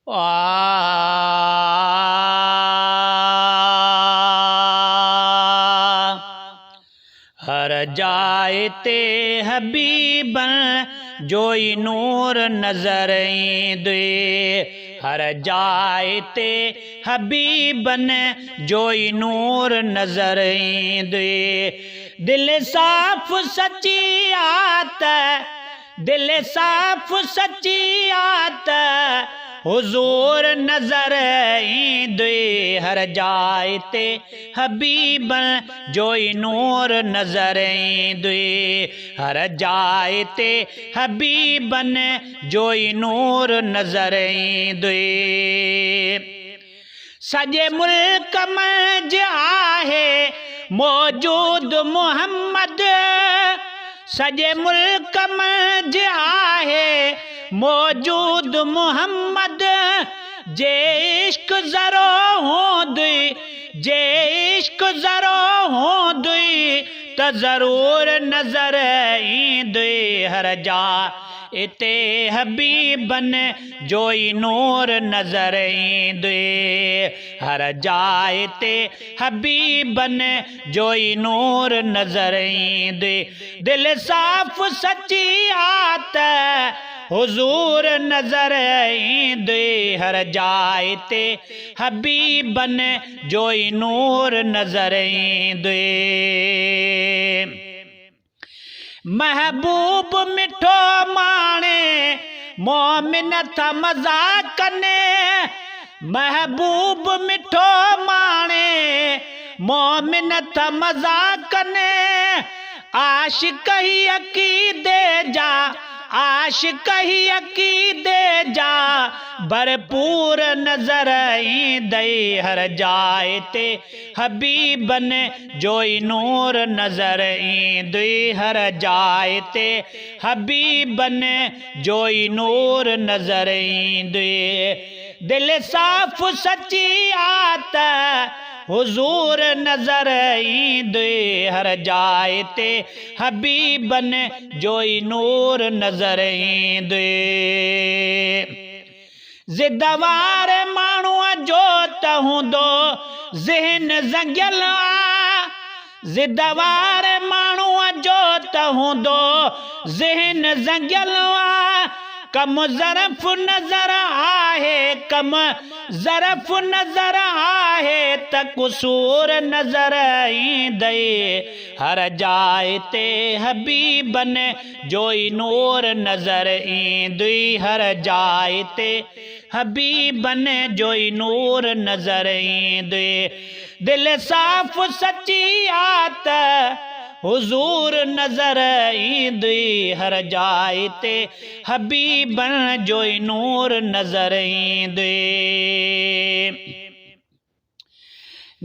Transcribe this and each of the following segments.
हर जाए ते हबीबन जोई नूर नजर ईंदे। हर जाए ते हबीबन जोई नूर नजर ईंदे। दिल साफ सच्ची आत, दिल साफ सच्ची आत हुजूर नजर ईंदे। हर जाए ते हबीबन जोई नूर नजर ईंदे। हर जाए ते हबीबन जोई नूर नजर ईंदे। सजे मुल्क में आहे मौजूद मोहम्मद, सजे मुल्क में आहे मौजूद मोहम्मद। जे इश्क ज़रो होंदुई, जे इश्क ज़रो होंदुई त ज़रूर नजर ईंदुई। हर जा इते हबीबन जोई नूर नजर ईंदुई। हर जाए ते हबीबन जोई नूर नजर ईंदुई। दिल साफ सच्ची आत हुजूर नजर ईंदे। हर जाए ते हबीबन जोई नूर नजर ईंदे। महबूब मिठो माणे मोमिन था मज़ाक कने। महबूब मिठो माणे मोमिन था मज़ाक कने। आशिक ही अकीदे जा, आशिक ही अकीदे जा भरपूर नजर ईंदे। हर जाए ते हबीबन जोई नूर नजर ईंदे। हर जाए ते हबीबन जोई नूर नजर ईंदे। दिल साफ सच्ची आत हुजूर नजर ईंदे। हर जाए ते हबीबन जोई नूर नजर ईंदे। ज़िदवार माण्हूअ जो त हूंदो ज़हन ज़ंगियल आ। ज़िदवार माण्हूअ जो त हूंदो ज़हन ज़ंगियल आ। कम ज़रफ़ नज़र आहे, कम ज़रफ़ नज़र आहे त कुसूर नजर ईंदे। हर जाए ते हबीबन जोई नूर नजर ईंदे। हर जाए ते हबीबन जोई नूर नजर ईंदे। दिल साफ सच्ची आत हुजूर नजर ईंदे। हर जाए ते हबीबन जोई नूर नजर ईंदे।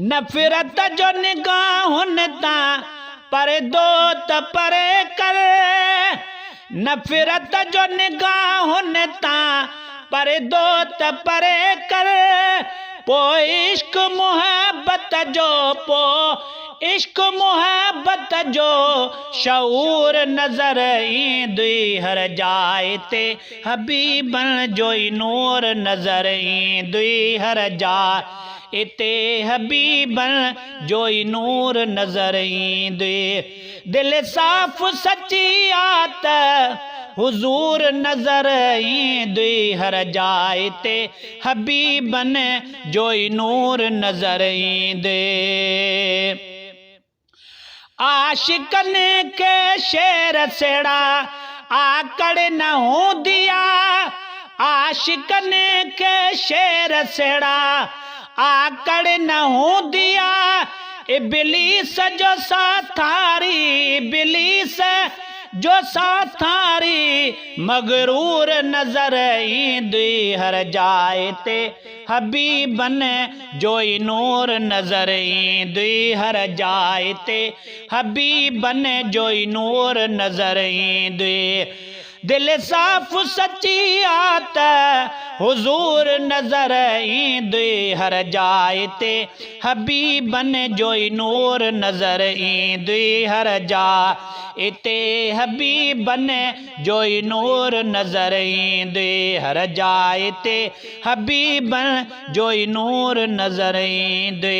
नफ़रत जो निगाहुन ता परदो त परे कर। नफ़रत जो निगाहुन ता परदो त परे कर। पो इश्क मोहब्बत जो, पो इश्क मोहब्बत जो शऊर नजर ईंदे। हर जाए ते हबीबन जोई नूर नजर ईंदे। हर जाए इते हबीबन जोई नूर नजर ईंदे। दिल साफ सच्ची आत हुजूर नजर ईंदे। हर जाए ते हबीबन जोई नूर नजर ईंदे। आशिकन के शेर सेड़ा आकड़ न हूंदिया। आशिकन के शेर सेड़ा आकड़ न हूंदिया। इब्लीस जो साथारी, इब्लीस जो साथारी मगरूर नजर ईंदे। हर जाए ते हबीबन जोई नूर नजर ईंदे। हर जाए ते हबीबन जोई नूर नजर ईंदे। दिल साफ सच्ची आत हुजूर नजर ईंदे हर जाए ते हबीबन जोई नूर नजर ईंदे हर जाए ते हबीबन जोई नूर नजर ईंदे हर जाए ते हबीबन जोई नूर नजर ईंदे।